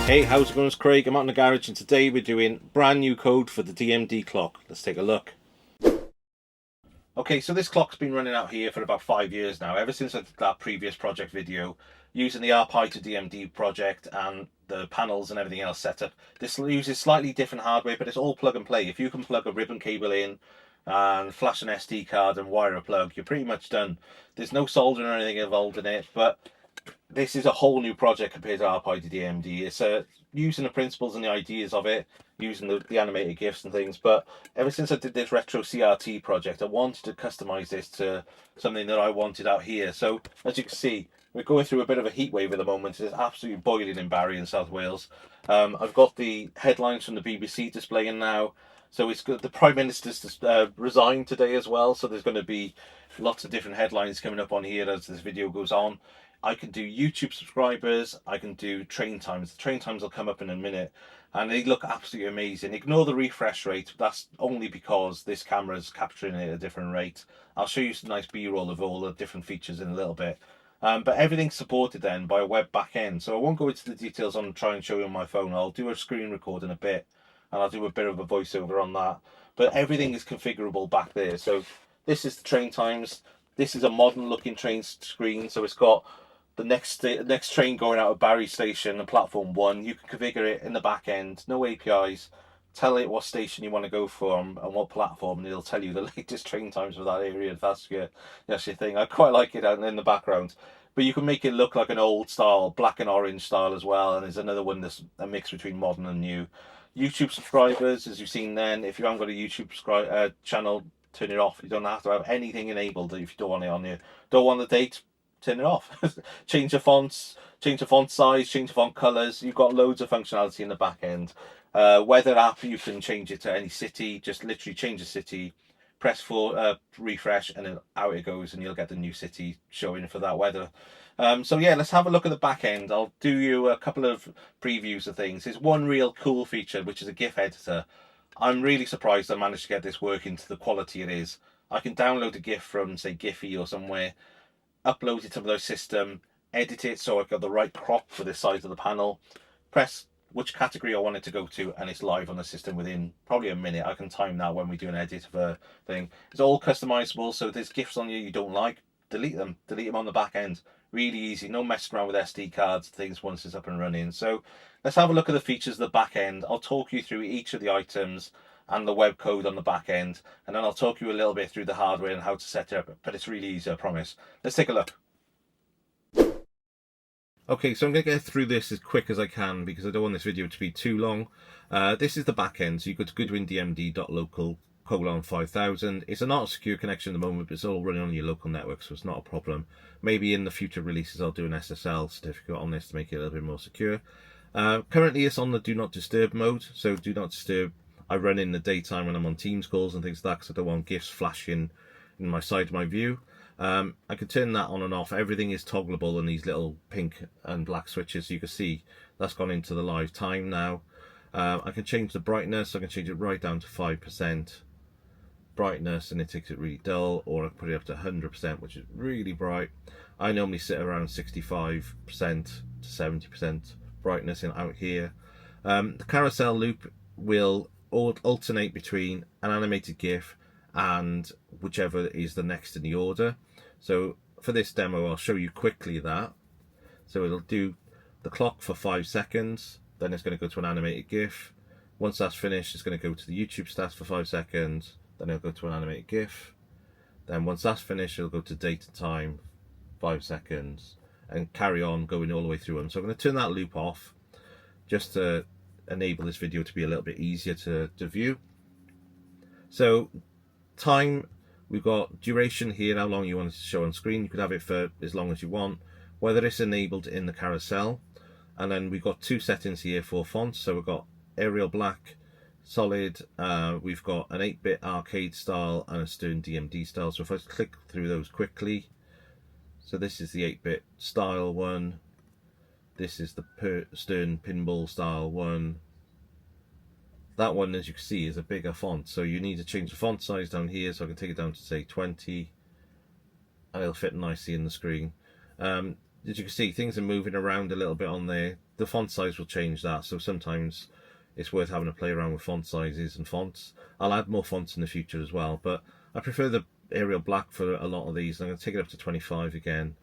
Hey, how's it going? It's Craig. I'm out in the garage and today we're doing brand new code for the DMD clock. Let's take a look. Okay, so this clock's been running out here for about 5 years now, ever since I did that previous project video using the RPi to DMD project and the panels and everything else set up. This uses slightly different hardware, but it's all plug and play. If you can plug a ribbon cable in and flash an SD card and wire a plug, you're pretty much done. There's no soldering or anything involved in it, but this is a whole new project compared to RPi to DMD. It's using the principles and the ideas of it, using the animated GIFs and things. But ever since I did this retro CRT project, I wanted to customize this to something that I wanted out here. So as you can see, we're going through a bit of a heat wave at the moment. It's absolutely boiling in Barry in South Wales. I've got the headlines from the BBC displaying now. So it's good. The Prime Minister's resigned today as well. So there's going to be lots of different headlines coming up on here as this video goes on. I can do YouTube subscribers, I can do train times. The train times will come up in a minute and they look absolutely amazing. Ignore the refresh rate, that's only because this camera is capturing it at a different rate. I'll show you some nice B-roll of all the different features in a little bit. But everything's supported then by a web backend. So I won't go into the details on try and show you on my phone. I'll do a screen record in a bit and I'll do a bit of a voiceover on that. But everything is configurable back there. So this is the train times. This is a modern looking train screen. So it's got the next train going out of Barry Station and platform 1. You can configure it in the back end, no APIs. Tell it what station you want to go from and what platform, and it'll tell you the latest train times for that area. If that's your thing. I quite like it out in the background. But you can make it look like an old style, black and orange style as well. And there's another one that's a mix between modern and new. YouTube subscribers, as you've seen then, if you haven't got a YouTube channel, turn it off. You don't have to have anything enabled if you don't want it on there. Don't want the date, turn it off. Change the fonts, change the font size, change the font colors. You've got loads of functionality in the back end. Weather app, you can change it to any city. Just literally change the city, press for refresh, and then out it goes, and you'll get the new city showing for that weather. So yeah, let's have a look at the back end. I'll do you a couple of previews of things. There's one real cool feature, which is a GIF editor. I'm really surprised I managed to get this working to the quality it is. I can download a GIF from, say, Giphy or somewhere, upload it to the system, edit it so I've got the right crop for the size of the panel, press which category I want it to go to, and it's live on the system within probably a minute. I can time that when we do an edit of a thing. It's all customizable, so if there's GIFs on you don't like, delete them on the back end. Really easy, no messing around with SD cards, things once it's up and running. So let's have a look at the features of the back end. I'll talk you through each of the items and the web code on the back end, and then I'll talk you a little bit through the hardware and how to set it up, but it's really easy, I promise. Let's take a look. Okay, so I'm going to get through this as quick as I can because I don't want this video to be too long. This is the back end, so you go to goodwindmd.local:5000. It's not a secure connection at the moment, but it's all running on your local network, so it's not a problem. Maybe in the future releases I'll do an SSL certificate on this to make it a little bit more secure. Currently it's on the do not disturb mode, so do not disturb I run in the daytime when I'm on Teams calls and things like that because I don't want GIFs flashing in my side of my view. I can turn that on and off. Everything is toggleable on these little pink and black switches. So you can see that's gone into the live time now. I can change the brightness. I can change it right down to 5% brightness and it takes it really dull, or I can put it up to 100%, which is really bright. I normally sit around 65% to 70% brightness out here. The carousel loop will alternate between an animated GIF and whichever is the next in the order. So for this demo I'll show you quickly that. So it'll do the clock for 5 seconds, then it's going to go to an animated GIF. Once that's finished it's going to go to the YouTube stats for 5 seconds, then it'll go to an animated GIF. Then once that's finished it'll go to date and time, 5 seconds, and carry on going all the way through them. So I'm going to turn that loop off just to enable this video to be a little bit easier to view. So time, we've got duration here, how long you want it to show on screen. You could have it for as long as you want, whether it's enabled in the carousel. And then we've got 2 settings here for fonts. So we've got Arial Black, Solid, we've got an 8-bit arcade style and a Stern DMD style. So if I click through those quickly, so this is the 8-bit style one. This is the Stern pinball style one. That one, as you can see, is a bigger font, so you need to change the font size down here. So I can take it down to say 20 and it'll fit nicely in the screen. as you can see, things are moving around a little bit on there. The font size will change that, so sometimes it's worth having a play around with font sizes and fonts. I'll add more fonts in the future as well, but I prefer the Arial Black for a lot of these. I'm going to take it up to 25 again,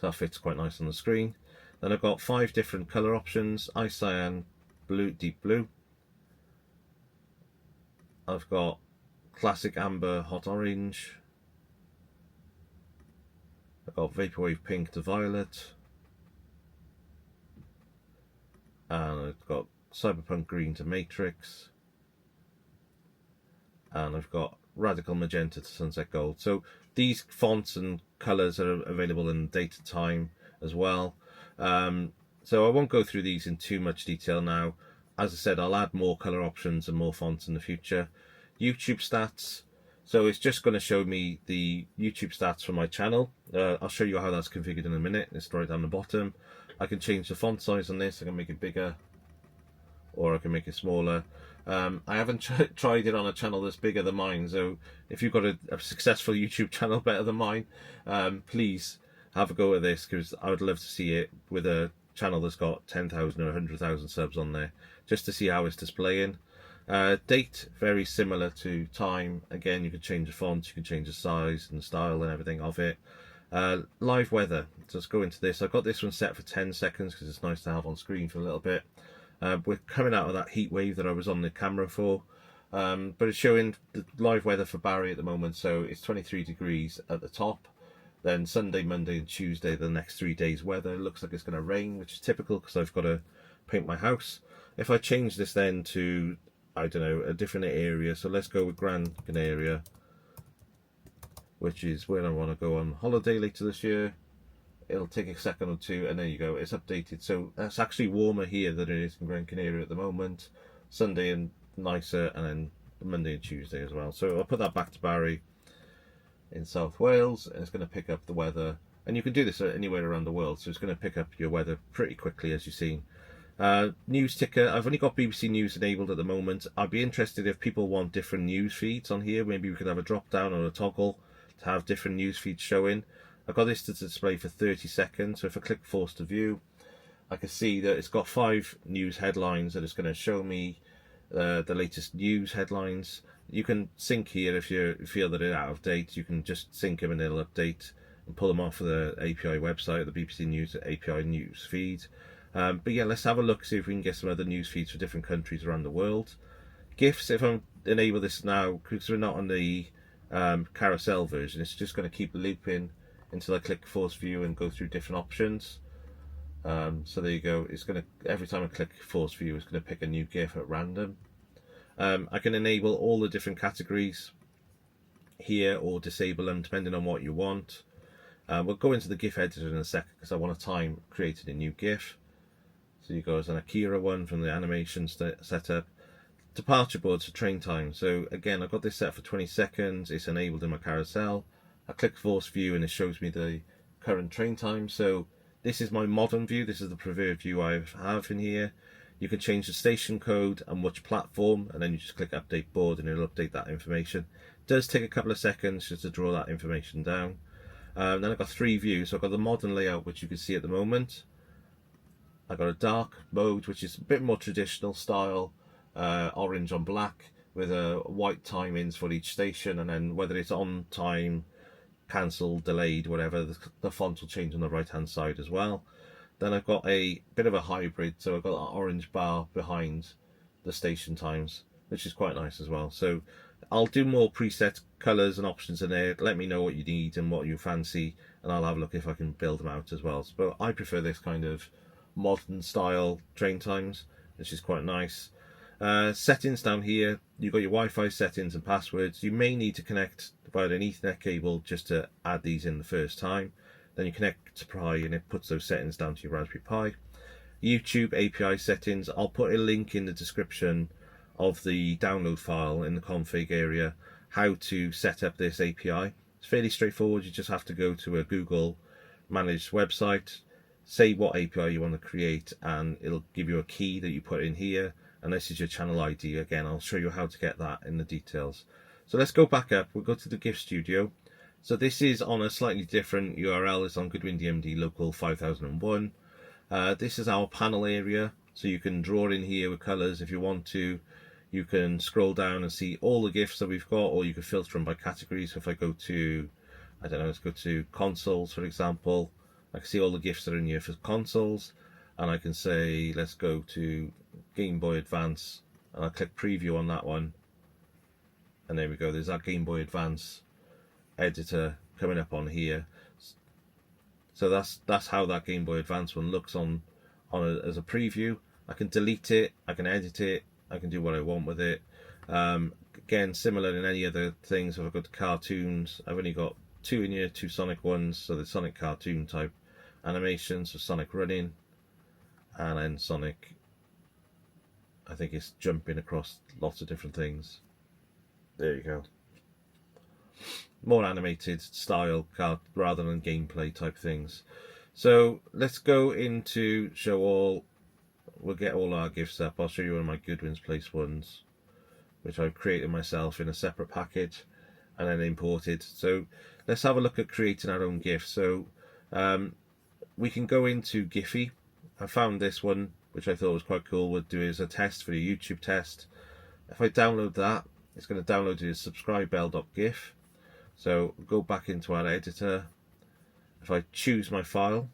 so that fits quite nice on the screen. Then I've got 5 different colour options: ice cyan, blue, deep blue. I've got classic amber, hot orange. I've got vaporwave pink to violet, and I've got cyberpunk green to matrix, and I've got radical magenta to sunset gold. So these fonts and colours are available in date and time as well. So I won't go through these in too much detail now. As I said, I'll add more colour options and more fonts in the future. YouTube stats. So it's just going to show me the YouTube stats for my channel. I'll show you how that's configured in a minute. It's right down the bottom. I can change the font size on this. I can make it bigger, or I can make it smaller. I haven't tried it on a channel that's bigger than mine, so if you've got a successful YouTube channel better than mine, please have a go at this, because I would love to see it with a channel that's got 10,000 or 100,000 subs on there, just to see how it's displaying. Date, very similar to time. Again, you can change the font, you can change the size and the style and everything of it. Live weather, so let's go into this. I've got this one set for 10 seconds because it's nice to have on screen for a little bit. We're coming out of that heat wave that I was on the camera for, but it's showing the live weather for Barry at the moment. So it's 23 degrees at the top. Then Sunday, Monday and Tuesday, the next 3 days weather, it looks like it's going to rain, which is typical because I've got to paint my house. If I change this then to, I don't know, a different area, so let's go with Gran Canaria, which is where I want to go on holiday later this year. It'll take a second or two, and there you go, it's updated. So that's actually warmer here than it is in Gran Canaria at the moment. Sunday and nicer, and then Monday and Tuesday as well. So I'll put that back to Barry in South Wales, and it's going to pick up the weather. And you can do this anywhere around the world, so it's going to pick up your weather pretty quickly, as you've seen. News ticker, I've only got BBC News enabled at the moment. I'd be interested if people want different news feeds on here. Maybe we could have a drop down or a toggle to have different news feeds showing. I've got this to display for 30 seconds, so if I click force to view, I can see that it's got 5 news headlines, and it's going to show me the latest news headlines. You can sync here if you feel that they're out of date. You can just sync them and it'll update, and pull them off of the API website, the BBC News API news feed. But yeah, let's have a look, see if we can get some other news feeds for different countries around the world. GIFs, if I enable this now, because we're not on the carousel version, it's just going to keep looping until I click force view and go through different options. So there you go, it's going to, every time I click force view, it's going to pick a new GIF at random. I can enable all the different categories here or disable them depending on what you want. We'll go into the GIF editor in a second because I want to time creating a new GIF. So you go as an Akira one from the animation setup. Departure boards for train time. So again, I've got this set for 20 seconds. It's enabled in my carousel. I click force view and it shows me the current train time. So this is my modern view. This is the preferred view I have in here. You can change the station code and which platform, and then you just click update board and it'll update that information. It does take a couple of seconds just to draw that information down. Then I've got 3 views. So I've got the modern layout, which you can see at the moment. I've got a dark mode, which is a bit more traditional style, orange on black, with a white timings for each station, and then whether it's on time, cancelled, delayed, whatever, the font will change on the right hand side as well. Then I've got a bit of a hybrid, so I've got an orange bar behind the station times, which is quite nice as well. So I'll do more preset colours and options in there. Let me know what you need and what you fancy, and I'll have a look if I can build them out as well. But I prefer this kind of modern style train times, which is quite nice. Settings down here, you've got your Wi-Fi settings and passwords. You may need to connect via an Ethernet cable just to add these in the first time. Then you connect to Pi and it puts those settings down to your Raspberry Pi. YouTube API settings, I'll put a link in the description of the download file in the config area, how to set up this API. It's fairly straightforward. You just have to go to a Google managed website, say what API you want to create, and it'll give you a key that you put in here, and this is your channel ID. Again, I'll show you how to get that in the details. So let's go back up. We'll go to the GIF Studio. So this is on a slightly different URL. It's on Goodwin DMD local 5001. This is our panel area, so you can draw in here with colors if you want to. You can scroll down and see all the GIFs that we've got, or you can filter them by category. So if I go to, I don't know, let's go to consoles, for example, I can see all the GIFs that are in here for consoles, and I can say, let's go to Game Boy Advance, and I'll click preview on that one, and there we go, there's that Game Boy Advance editor coming up on here. So that's how that Game Boy Advance one looks on as a preview. I can delete it, I can edit it, I can do what I want with it. Again, similar in any other things. If I've got cartoons, I've only got 2 in here, 2 Sonic ones, so the Sonic cartoon type animations, so Sonic running, and then Sonic, I think it's jumping across lots of different things. There you go. More animated style rather than gameplay type things. So let's go into show all. We'll get all our GIFs up. I'll show you one of my Goodwin's Place ones, which I've created myself in a separate package and then imported. So let's have a look at creating our own GIF. So we can go into Giphy. I found this one, which I thought was quite cool. We'll do it as a test for a YouTube test. If I download that, it's going to download it as subscribebell.gif. So go back into our editor. If I choose my file,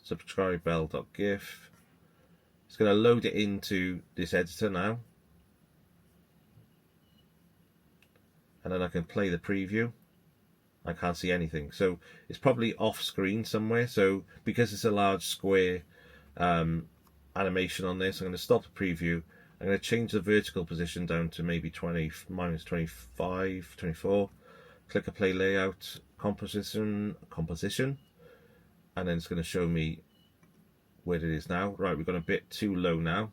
subscribebell.gif, it's going to load it into this editor now. And then I can play the preview. I can't see anything. So it's probably off screen somewhere. So because it's a large square animation on this, I'm going to stop the preview. I'm going to change the vertical position down to maybe minus 25, 24. Click Apply Layout, Composition, and then it's going to show me where it is now. Right, we've gone a bit too low now.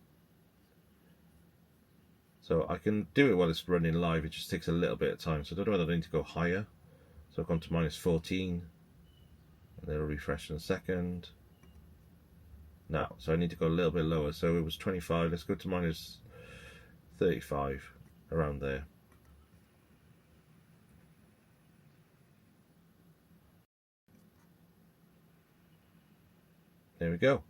So I can do it while it's running live, it just takes a little bit of time. So I don't know whether I need to go higher. So I've gone to minus 14, and it'll refresh in a second. Now, so I need to go a little bit lower. So it was 25, let's go to minus 35, around there. There we go.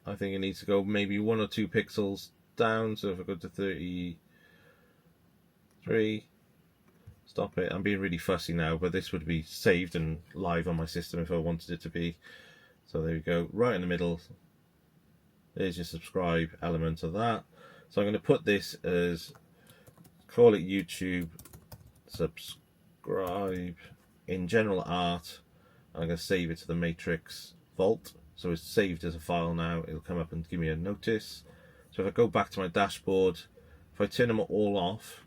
I think it needs to go maybe 1 or 2 pixels down. So if I go to 33, stop it. I'm being really fussy now, but this would be saved and live on my system if I wanted it to be. So there we go, right in the middle. There's your subscribe element of that. So I'm going to put this as, call it YouTube subscribe in general art. I'm going to save it to the Matrix Vault. So it's saved as a file now. It'll come up and give me a notice. So if I go back to my dashboard, if I turn them all off,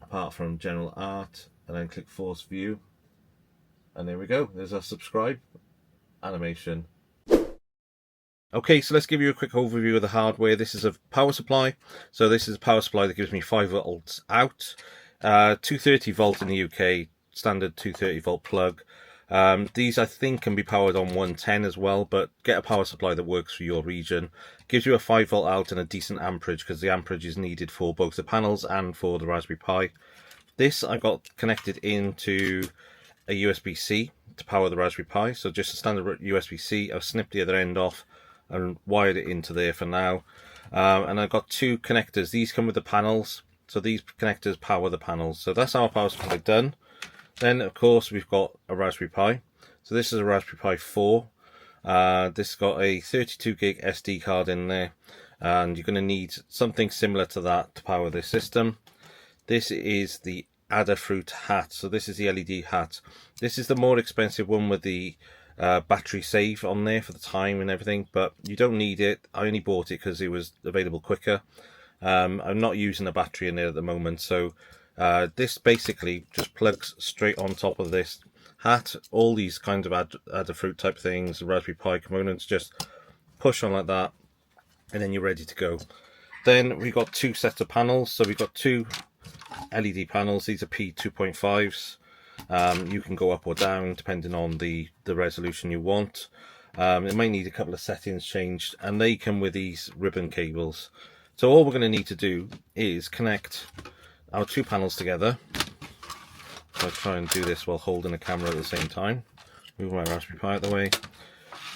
apart from general art, and then click force view, and there we go. There's our subscribe animation. Okay, so let's give you a quick overview of the hardware. This is a power supply. So this is a power supply that gives me 5 volts out, 230 volt in the UK, standard 230 volt plug. These I think can be powered on 110 as well, but get a power supply that works for your region. Gives you a 5 volt out and a decent amperage, because the amperage is needed for both the panels and for the Raspberry Pi. This I got connected into a USB-C to power the Raspberry Pi, so just a standard USB-C. I've snipped the other end off and wired it into there for now. And I've got 2 connectors. These come with the panels, so these connectors power the panels. So that's our power supply done. Then of course we've got a Raspberry Pi. So this is a Raspberry Pi 4. This has got a 32 gig SD card in there, and you're going to need something similar to that to power this system. This is the Adafruit hat. So this is the LED hat. This is the more expensive one with the battery save on there for the time and everything, but you don't need it. I only bought it because it was available quicker. I'm not using a battery in there at the moment, so this basically just plugs straight on top of this hat. All these kinds of Adafruit type things, Raspberry Pi components, just push on like that, and then you're ready to go. Then we've got 2 sets of panels. So we've got 2 LED panels. These are P2.5s. You can go up or down depending on the resolution you want. It might need a couple of settings changed, and they come with these ribbon cables. So all we're going to need to do is connect our 2 panels together. So I try and do this while holding the camera at the same time. Move my Raspberry Pi out of the way.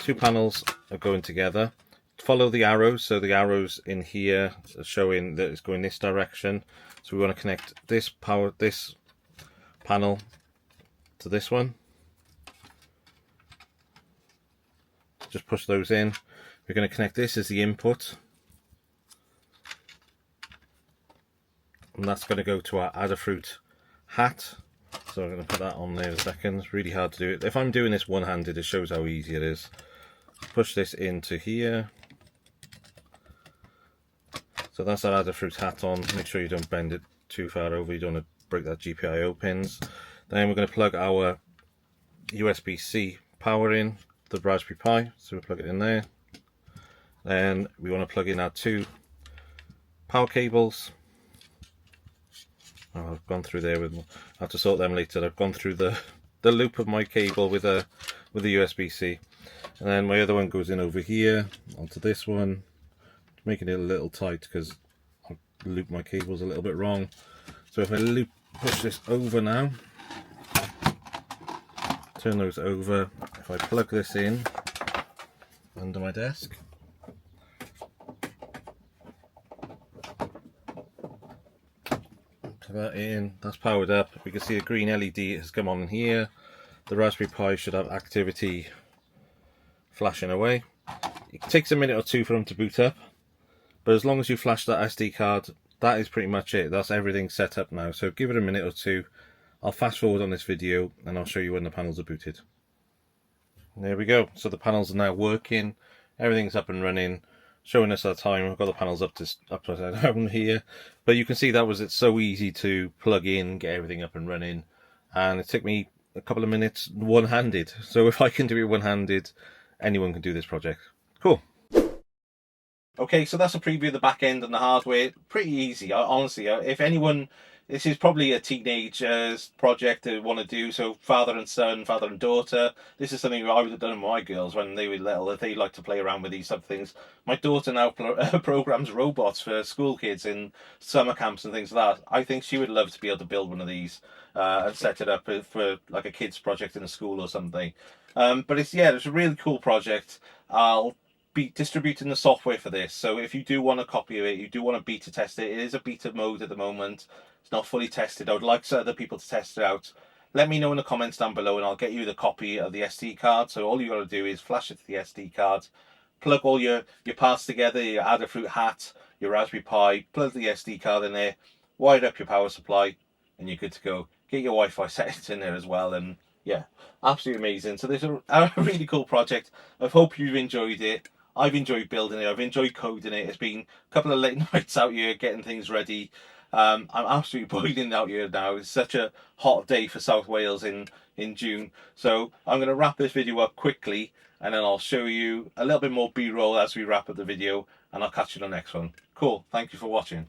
Two panels are going together. Follow the arrows, so the arrows in here are showing that it's going this direction. So we want to connect this panel to this one. Just push those in. We're going to connect this as the input, and that's going to go to our Adafruit hat. So I'm going to put that on there in a second. It's really hard to do it. If I'm doing this one-handed, it shows how easy it is. Push this into here. So that's our Adafruit hat on. Make sure you don't bend it too far over. You don't want to break that GPIO pins. Then we're going to plug our USB-C power in the Raspberry Pi. So we plug it in there. Then we want to plug in our two power cables. Oh, I've gone through there with. I'll have to sort them later. I've gone through the loop of my cable with the USB-C, and then my other one goes in over here onto this one, making it a little tight because I looped my cables a little bit wrong. So if I push this over now, turn those over. If I plug this in under my desk. That in, that's powered up. We can see a green LED has come on here. The Raspberry Pi should have activity flashing away. It takes a minute or two for them to boot up, but as long as you flash that SD card, that is pretty much it. That's everything set up now. So give it a minute or two. I'll fast forward on this video and I'll show you when the panels are booted. And there we go. So the panels are now working. Everything's up and running. Showing us our time. I've got the panels upside down here, but you can see it's so easy to plug in, get everything up and running, and it took me a couple of minutes one-handed. So if I can do it one-handed, anyone can do this project. Cool. Okay, so that's a preview of the back end and the hardware. Pretty easy, honestly. If anyone, this is probably a teenager's project to want to do, so father and son, father and daughter. This is something I would have done with my girls when they were little, if they like to play around with these sort of things. My daughter now programs robots for school kids in summer camps and things like that. I think she would love to be able to build one of these and set it up for like a kid's project in a school or something. But it's a really cool project. I'll be distributing the software for this, so if you do want a copy of it, you do want to beta test it, it is a beta mode at the moment. It's not fully tested. I would like other people to test it out. Let me know in the comments down below and I'll get you the copy of the SD card. So all you got to do is flash it to the SD card, plug all your parts together, your Adafruit hat, your Raspberry Pi, plug the SD card in there, wire up your power supply, and you're good to go. Get your Wi-Fi settings in there as well, and yeah, absolutely amazing. So this is a really cool project. I hope you've enjoyed it. I've enjoyed building it. I've enjoyed coding it. It's been a couple of late nights out here getting things ready. I'm absolutely boiling out here now. It's such a hot day for South Wales in June. So I'm going to wrap this video up quickly and then I'll show you a little bit more B-roll as we wrap up the video, and I'll catch you in the next one. Cool. Thank you for watching.